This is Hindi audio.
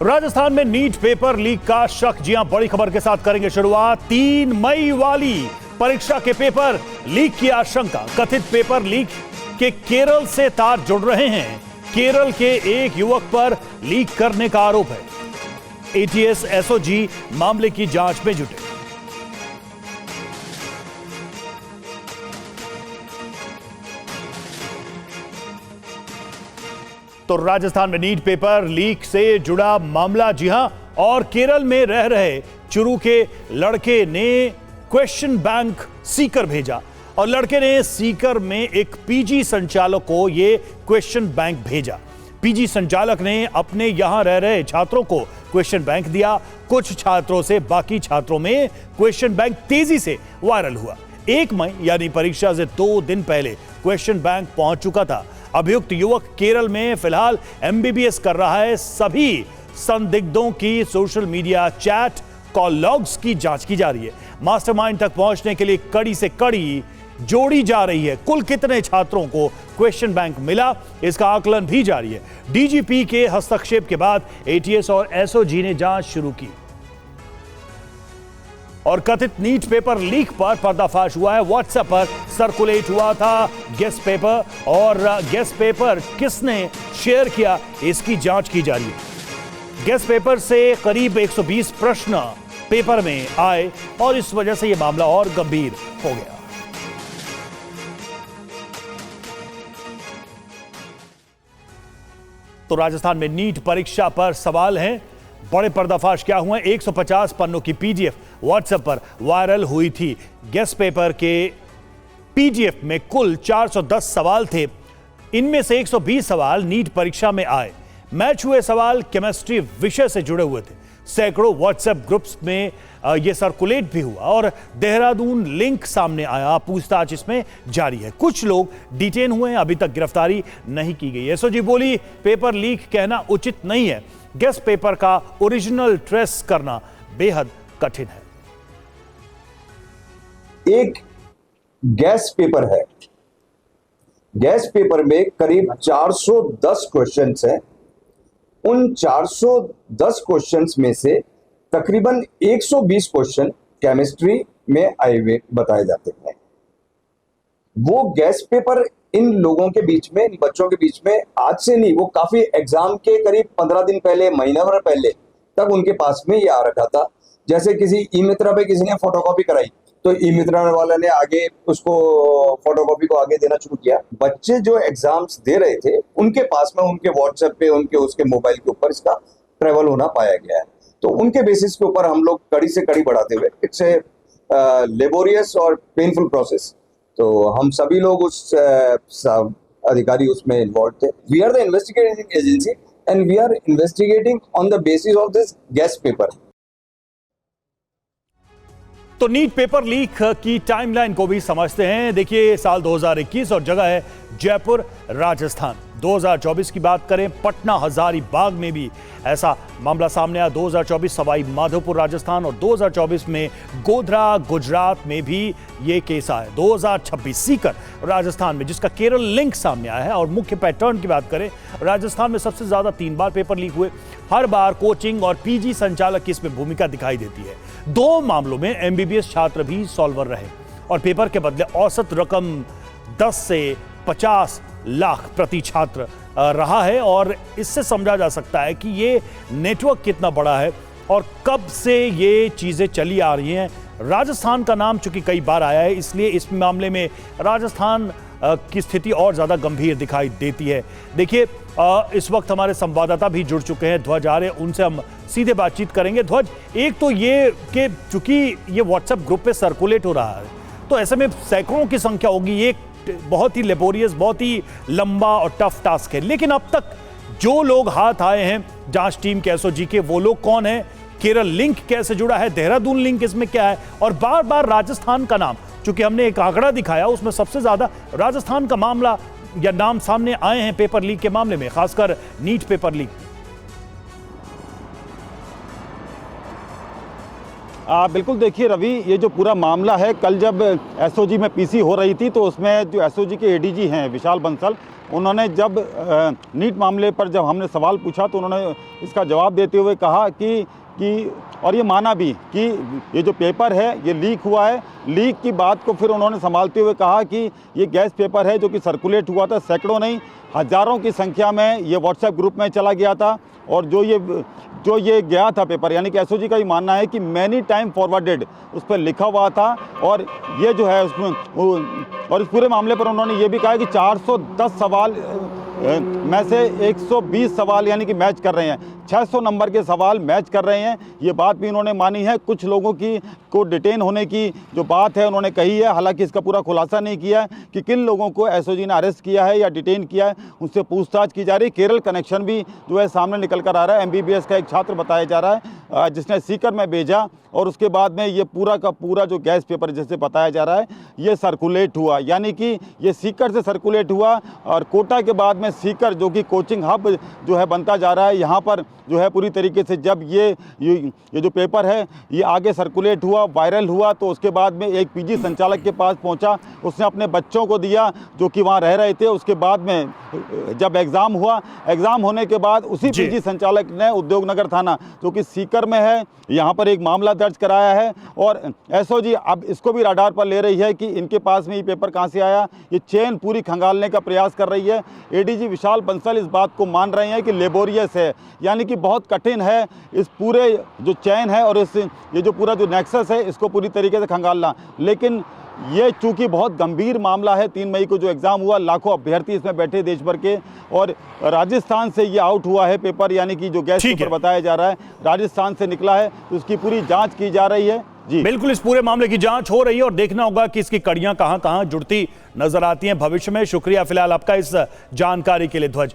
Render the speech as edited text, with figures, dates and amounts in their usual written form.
राजस्थान में नीट पेपर लीक का शक। जी हां, बड़ी खबर के साथ करेंगे शुरुआत। 3 मई वाली परीक्षा के पेपर लीक की आशंका। कथित पेपर लीक के केरल से तार जुड़ रहे हैं। केरल के एक युवक पर लीक करने का आरोप है। एटीएस एसओजी मामले की जांच में जुटे। तो राजस्थान में नीट पेपर लीक से जुड़ा मामला। जी हां, और केरल में रह रहे चुरू के लड़के ने क्वेश्चन बैंक सीकर भेजा और लड़के ने सीकर में एक पीजी संचालक को यह क्वेश्चन बैंक भेजा। पीजी संचालक ने अपने यहां रह रहे छात्रों को क्वेश्चन बैंक दिया। कुछ छात्रों से बाकी छात्रों में क्वेश्चन बैंक तेजी से वायरल हुआ। 1 मई यानी परीक्षा से 2 दिन पहले क्वेश्चन बैंक पहुंच चुका था। अभियुक्त युवक केरल में फिलहाल एमबीबीएस कर रहा है। सभी संदिग्धों की social media chat call logs की जांच की जा रही है। मास्टरमाइंड तक पहुंचने के लिए कड़ी से कड़ी जोड़ी जा रही है। कुल कितने छात्रों को क्वेश्चन बैंक मिला, इसका आकलन भी जारी है। डीजीपी के हस्तक्षेप के बाद एटीएस और एसओजी ने जांच शुरू की और कथित नीट पेपर लीक पर पर्दाफाश हुआ है। व्हाट्सएप पर सर्कुलेट हुआ था गेस्ट पेपर, और गेस्ट पेपर किसने शेयर किया, इसकी जांच की जा रही है। गेस्ट पेपर से करीब 120 प्रश्न पेपर में आए और इस वजह से यह मामला और गंभीर हो गया। तो राजस्थान में नीट परीक्षा पर सवाल हैं। बड़े पर्दाफाश क्या हुए। 150 पन्नों की पीडीएफ व्हाट्सएप पर वायरल हुई थी। गेस्ट पेपर के पीडीएफ में कुल 410 सवाल थे। इनमें से 120 सवाल नीट परीक्षा में आए। मैच हुए सवाल केमिस्ट्री विषय से जुड़े हुए थे। सैकड़ों व्हाट्सएप ग्रुप्स में यह सर्कुलेट भी हुआ और देहरादून लिंक सामने आया। पूछताछ इसमें जारी है। कुछ लोग डिटेन हुए हैं, अभी तक गिरफ्तारी नहीं की गई। एसओजी बोली, पेपर लीक कहना उचित नहीं है। गेस्ट पेपर का ओरिजिनल ट्रेस करना बेहद कठिन है। एक गैस पेपर है। गैस पेपर में करीब 410 क्वेश्चंस हैं। उन 410 क्वेश्चंस में से तकरीबन 120 क्वेश्चन केमिस्ट्री में आए हुए बताए जाते हैं। वो गैस पेपर इन लोगों के बीच में, इन बच्चों के बीच में आज से नहीं, वो काफी एग्जाम के करीब 15 दिन पहले, महीना भर पहले तक उनके पास में ये आ रखा था। जैसे किसी ई मित्रा पे किसी ने फोटोकॉपी कराई तो ई मित्रा वाले ने आगे उसको फोटोकॉपी को आगे देना शुरू किया। बच्चे जो एग्जाम्स दे रहे थे उनके पास में उनके व्हाट्सएप पे, उनके उसके मोबाइल के ऊपर इसका ट्रेवल होना पाया गया है। तो उनके बेसिस के ऊपर हम लोग कड़ी से कड़ी बढ़ाते हुए, इट्स ए लेबोरियस और पेनफुल प्रोसेस, तो हम सभी लोग उस अधिकारी उसमें इन्वॉल्व थे। We are the investigating agency and we are investigating on the basis of this guest paper. तो नीट पेपर लीक की टाइमलाइन को भी समझते हैं। देखिए, साल 2021 और जगह है जयपुर, राजस्थान। 2024 की बात करें, पटना हजारीबाग में भी ऐसा मामला सामने आया। 2024 सवाई माधोपुर राजस्थान और 2024 में गोधरा गुजरात में भी ये केस आया। 2026 सीकर राजस्थान में, जिसका केरल लिंक सामने आया है। और मुख्य पैटर्न की बात करें, राजस्थान में सबसे ज्यादा 3 बार पेपर लीक हुए। हर बार कोचिंग और पीजी संचालक की इसमें भूमिका दिखाई देती है। 2 मामलों में एमबीबीएस छात्र भी सॉल्वर रहे और पेपर के बदले औसत रकम 10 से 50 लाख प्रति छात्र रहा है। और इससे समझा जा सकता है कि ये नेटवर्क कितना बड़ा है और कब से ये चीजें चली आ रही हैं। राजस्थान का नाम चूंकि कई बार आया है, इसलिए इस मामले में राजस्थान की स्थिति और ज्यादा गंभीर दिखाई देती है। देखिए, इस वक्त हमारे संवाददाता भी जुड़ चुके हैं, ध्वज आ रहे, उनसे हम सीधे बातचीत करेंगे। ध्वज, एक तो ये कि चूंकि ये व्हाट्सएप ग्रुप पे सर्कुलेट हो रहा है, तो ऐसे में सैकड़ों की संख्या होगी। ये बहुत ही लेबोरियस, बहुत ही लंबा और टफ टास्क है। लेकिन अब तक जो लोग हाथ आए हैं जांच टीम के, एसओजी के, वो लोग कौन है? केरल लिंक कैसे जुड़ा है? देहरादून लिंक इसमें क्या है? और बार बार राजस्थान का नाम, चूंकि हमने एक आंकड़ा दिखाया, उसमें सबसे ज्यादा राजस्थान का मामला या नाम सामने आए हैं पेपर लीक के मामले में, खासकर नीट पेपर लीक। बिल्कुल, देखिए रवि, ये जो पूरा मामला है, कल जब एसओजी में पीसी हो रही थी तो उसमें जो एसओजी के एडीजी हैं विशाल बंसल, उन्होंने जब नीट मामले पर जब हमने सवाल पूछा तो उन्होंने इसका जवाब देते हुए कहा कि और ये माना भी कि ये जो पेपर है ये लीक हुआ है। लीक की बात को फिर उन्होंने संभालते हुए कहा कि ये गैस पेपर है जो कि सर्कुलेट हुआ था, सैकड़ों नहीं हज़ारों की संख्या में ये व्हाट्सएप ग्रुप में चला गया था। और जो ये गया था पेपर, यानी कि एसओजी का ही मानना है कि मैनी टाइम फॉरवर्डेड उस पर लिखा हुआ था। और ये जो है उसमें और इस पूरे मामले पर उन्होंने ये भी कहा कि 410 सवाल में से 120 सवाल यानी कि मैच कर रहे हैं, 600 नंबर के सवाल मैच कर रहे हैं। ये बात भी उन्होंने मानी है। कुछ लोगों को डिटेन होने की जो बात है उन्होंने कही है, हालांकि इसका पूरा खुलासा नहीं किया है कि किन लोगों को एसओजी ने अरेस्ट किया है या डिटेन किया है, उससे पूछताछ की जा रही है। केरल कनेक्शन भी जो है सामने निकल कर आ रहा है। एमबीबीएस का एक छात्र बताया जा रहा है जिसने सीकर में भेजा और उसके बाद में ये पूरा का पूरा जो गैस पेपर जैसे बताया जा रहा है ये सर्कुलेट हुआ, यानी कि ये सीकर से सर्कुलेट हुआ और कोटा के बाद में सीकर जो कि कोचिंग हब जो है बनता जा रहा है, यहाँ पर जो है पूरी तरीके से जब ये जो पेपर है ये आगे सर्कुलेट हुआ, वायरल हुआ, तो उसके बाद में एक पीजी संचालक के पास पहुंचा, उसने अपने बच्चों को दिया जो कि वहाँ रह रहे थे। उसके बाद में जब एग्ज़ाम हुआ, एग्ज़ाम होने के बाद उसी पीजी संचालक ने उद्योगनगर थाना जो कि सीकर में है यहाँ पर एक मामला दर्ज कराया है। और एसओजी अब इसको भी रडार पर ले रही है कि इनके पास में ये पेपर कहाँ से आया, ये चेन पूरी खंगालने का प्रयास कर रही है। एडीजी विशाल बंसल इस बात को मान रहे हैं कि लेबोरियस है, यानी कि बहुत कठिन है इस पूरे जो चैन है और ये जो पूरा जो नेक्सस है इसको पूरी तरीके से खंगालना। लेकिन ये चूंकि बहुत गंभीर मामला है, 3 मई को जो एग्ज़ाम हुआ, लाखों अभ्यर्थी इसमें बैठे देश भर के, और राजस्थान से ये आउट हुआ है पेपर, यानी कि जो गैस पेपर बताया जा रहा है राजस्थान से निकला है, तो उसकी पूरी जांच की जा रही है। जी बिल्कुल, इस पूरे मामले की जांच हो रही है और देखना होगा कि इसकी कड़ियां कहां-कहां जुड़ती नजर आती हैं भविष्य में। शुक्रिया फिलहाल आपका इस जानकारी के लिए ध्वज।